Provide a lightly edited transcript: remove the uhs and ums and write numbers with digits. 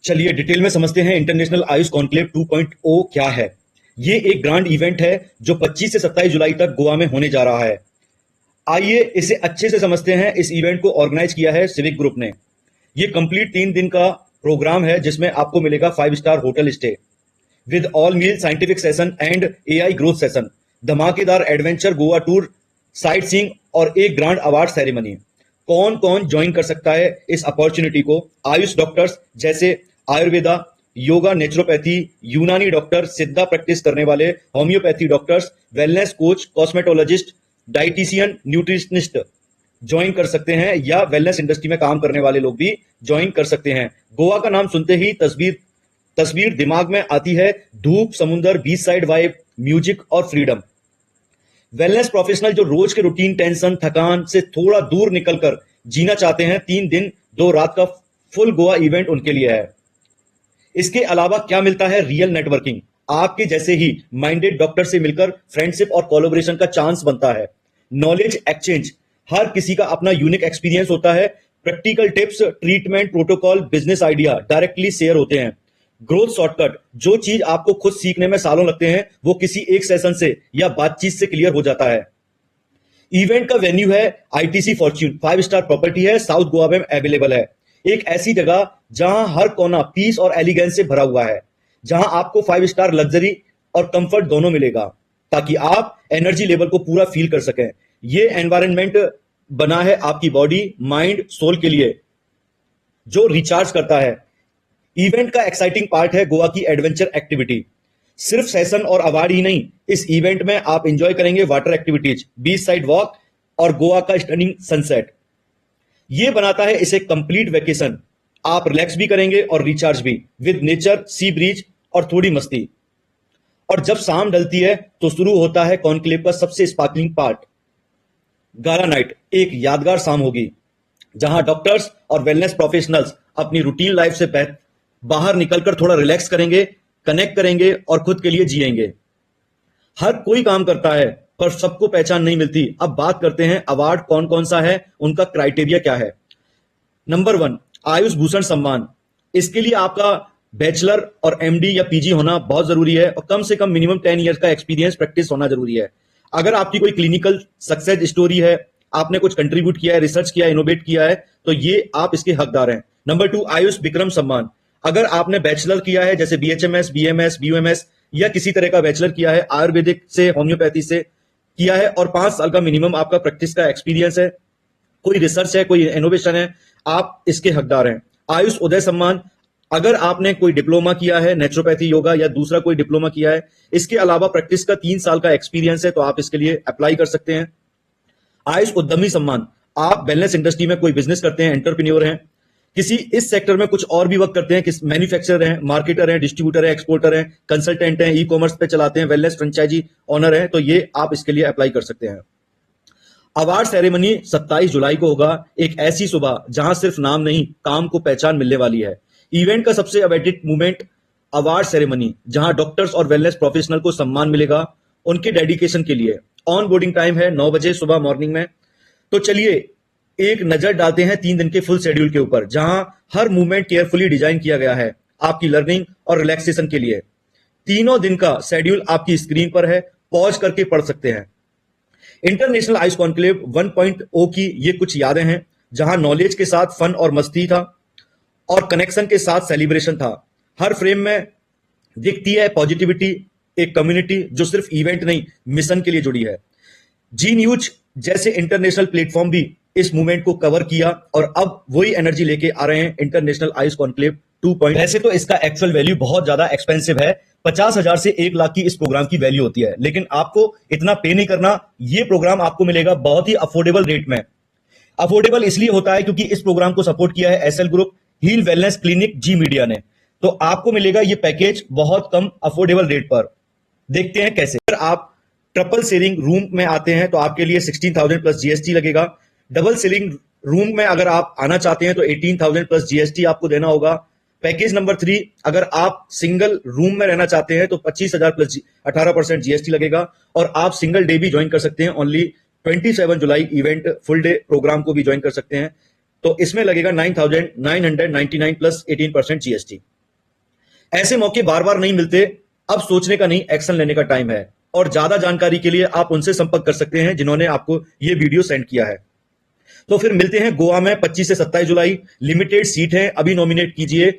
चलिए डिटेल में समझते हैं इंटरनेशनल आयुष कॉन्क्लेव 2.0 क्या है। ये एक ग्रांड इवेंट है जो 25 से 27 जुलाई तक गोवा में होने जा रहा है। आइए इसे अच्छे से समझते हैं। इस इवेंट को ऑर्गेनाइज किया है सिविक ग्रुप ने। ये कंप्लीट 3 दिन का प्रोग्राम है जिसमें आपको मिलेगा 5 star hotel stay with all meal, scientific session and AI growth session, धमाकेदार adventure Goa tour, sightseeing और एक ग्रांड अवार्ड सेरेमनी। कौन कौन ज्वाइन कर सकता है इस अपॉर्चुनिटी को? आयुष डॉक्टर्स जैसे आयुर्वेदा, योगा, नेचुरोपैथी, यूनानी डॉक्टर, सिद्धा प्रैक्टिस करने वाले, homeopathy doctors, wellness coach, cosmetologist, dietitian, nutritionist join कर सकते हैं या वेलनेस इंडस्ट्री में काम करने वाले लोग भी ज्वाइन कर सकते हैं। गोवा का नाम सुनते ही तस्वीर दिमाग में आती है, धूप, समुंदर, बीच साइड वाइब, म्यूजिक और फ्रीडम। वेलनेस प्रोफेशनल जो रोज के रूटीन, टेंशन, थकान से थोड़ा दूर निकलकर जीना चाहते हैं, 3 दिन 2 रात का फुल गोवा इवेंट उनके लिए है। इसके अलावा क्या मिलता है? रियल नेटवर्किंग, आपके जैसे ही माइंडेड डॉक्टर से मिलकर फ्रेंडशिप और कोलैबोरेशन का चांस बनता है। नॉलेज एक्सचेंज, हर किसी का अपना यूनिक एक्सपीरियंस होता है। Practical tips, treatment, protocol, business idea directly share होते हैं। ग्रोथ शॉर्टकट, जो चीज आपको खुद सीखने में सालों लगते हैं वो किसी एक सेशन से या बातचीत से क्लियर हो जाता है। इवेंट का वेन्यू है आईटीसी फॉर्च्यून, 5 स्टार प्रॉपर्टी है, साउथ गोवा में अवेलेबल है। एक ऐसी जगह जहां हर कोना पीस और एलिगेंस से भरा हुआ है, जहां आपको 5 स्टार लग्जरी और कंफर्ट दोनों मिलेगा ताकि आप एनर्जी लेवल को पूरा फील कर सकें। ये एनवायरनमेंट बना है आपकी बॉडी, माइंड, सोल के लिए, जो रिचार्ज करता है। इवेंट का एक्साइटिंग पार्ट है गोवा की एडवेंचर एक्टिविटी। सिर्फ सेशन और अवार्ड ही नहीं, इस इवेंट में आप एंजॉय करेंगे water activities, beach side walk और गोवा का स्टनिंग सनसेट। ये बनाता है इसे कंप्लीट वेकेशन। आप रिलैक्स भी करेंगे और रिचार्ज भी, विद नेचर, सी ब्रीज और थोड़ी मस्ती। और जब शाम ढलती है तो शुरू होता है कॉन्क्लेव का सबसे स्पार्कलिंग पार्ट, गाला नाइट। एक यादगार शाम होगी जहां डॉक्टर्स और वेलनेस प्रोफेशनल्स अपनी रूटीन लाइफ से बाहर निकलकर थोड़ा रिलैक्स करेंगे, कनेक्ट करेंगे और खुद के लिए जिएंगे। हर कोई काम करता है पर सबको पहचान नहीं मिलती। अब बात करते हैं अवार्ड कौन कौन सा है, उनका क्राइटेरिया क्या है। नंबर 1, आयुष भूषण सम्मान। इसके लिए आपका बैचलर और एमडी या पीजी होना बहुत जरूरी है और कम से कम मिनिमम 10 ईयर्स का एक्सपीरियंस, प्रैक्टिस होना जरूरी है। अगर आपकी कोई क्लिनिकल सक्सेस स्टोरी है, आपने कुछ कंट्रीब्यूट किया है, रिसर्च किया है, इनोवेट किया है, तो ये आप इसके हकदार हैं। नंबर 2, आयुष विक्रम सम्मान। अगर आपने बैचलर किया है जैसे बीएचएमएस, बीएमएस, बीयूएमएस या किसी तरह का बैचलर किया है, आयुर्वेदिक से, होम्योपैथी से किया है और 5 साल का मिनिमम आपका प्रैक्टिस का एक्सपीरियंस है, कोई रिसर्च है, कोई इनोवेशन है, आप इसके हकदार हैं। आयुष उदय सम्मान, अगर आपने कोई डिप्लोमा किया है, नेचुरोपैथी, योगा या दूसरा कोई डिप्लोमा किया है, इसके अलावा प्रैक्टिस का 3 साल का एक्सपीरियंस है, तो आप इसके लिए अप्लाई कर सकते हैं। आयुष उद्यमी सम्मान, आप वेलनेस इंडस्ट्री में कोई बिजनेस करते हैं, एंटरप्रेन्योर हैं, किसी इस सेक्टर में कुछ और भी वर्क करते हैं, किस मैन्युफैक्चरर हैं, मार्केटर हैं, डिस्ट्रीब्यूटर हैं, एक्सपोर्टर हैं, कंसल्टेंट हैं, ई कॉमर्स पे चलाते हैं, वेलनेस फ्रेंचाइजी ओनर हैं, तो ये आप इसके लिए अप्लाई कर सकते हैं। अवार्ड सेरेमनी 27 जुलाई को होगा। एक ऐसी सुबह जहां सिर्फ नाम नहीं, काम को पहचान मिलने वाली है। इवेंट का सबसे अवेटेड मूवमेंट अवार्ड सेरेमनी, जहां डॉक्टर्स और वेलनेस प्रोफेशनल को सम्मान मिलेगा उनके डेडिकेशन के लिए। ऑन बोर्डिंग टाइम है 9 बजे सुबह मॉर्निंग में। तो चलिए एक नजर डालते हैं 3 दिन के फुल शेड्यूल के ऊपर, जहां हर मूवमेंट केयरफुली डिजाइन किया गया है आपकी लर्निंग और रिलैक्सेशन के लिए। तीनों दिन का शेड्यूल आपकी स्क्रीन पर है, पॉज करके पढ़ सकते हैं। इंटरनेशनल आयुष कॉन्क्लेव 1.0 की ये कुछ यादें हैं, जहां नॉलेज के साथ फन और मस्ती था और कनेक्शन के साथ सेलिब्रेशन था। हर फ्रेम में दिखती है पॉजिटिविटी, एक कम्युनिटी जो सिर्फ इवेंट नहीं, मिशन के लिए जुड़ी है। जी न्यूज जैसे इंटरनेशनल प्लेटफॉर्म भी इस मूवमेंट को कवर किया और अब वही एनर्जी लेके आ रहे हैं इंटरनेशनल आयुष कॉन्क्लेव 2.0। वैसे तो इसका एक्चुअल वैल्यू बहुत ज्यादा एक्सपेंसिव है, 50,000 से 1 लाख की इस प्रोग्राम की वैल्यू होती है, लेकिन आपको इतना पे नहीं करना। ये प्रोग्राम आपको मिलेगा बहुत ही अफोर्डेबल रेट में। अफोर्डेबल इसलिए होता है क्योंकि इस प्रोग्राम को सपोर्ट किया है SL group, heal wellness clinic, Zee media ने। तो आपको मिलेगा ये पैकेज बहुत कम अफोर्डेबल रेट पर। देखते हैं कैसे। अगर आप ट्रिपल शेयरिंग रूम में आते हैं तो आपके लिए 16,000 प्लस जीएसटी लगेगा। डबल शेयरिंग रूम में अगर आप आना चाहते हैं तो 18,000 प्लस जीएसटी आपको देना होगा। पैकेज नंबर 3, अगर आप सिंगल रूम में रहना चाहते हैं तो 25,000 प्लस 18% जीएसटी लगेगा और आप सिंगल डे भी ज्वाइन कर सकते हैं। ओनली 27 जुलाई इवेंट फुल डे प्रोग्राम को भी ज्वाइन कर सकते हैं, तो इसमें लगेगा 9,999 प्लस 18% जीएसटी। ऐसे मौके बार बार नहीं मिलते। अब सोचने का नहीं, एक्शन लेने का टाइम है। और ज्यादा जानकारी के लिए आप उनसे संपर्क कर सकते हैं जिन्होंने आपको ये वीडियो सेंड किया है। तो फिर मिलते हैं गोवा में 25 से 27 जुलाई। लिमिटेड सीट है, अभी नॉमिनेट कीजिए।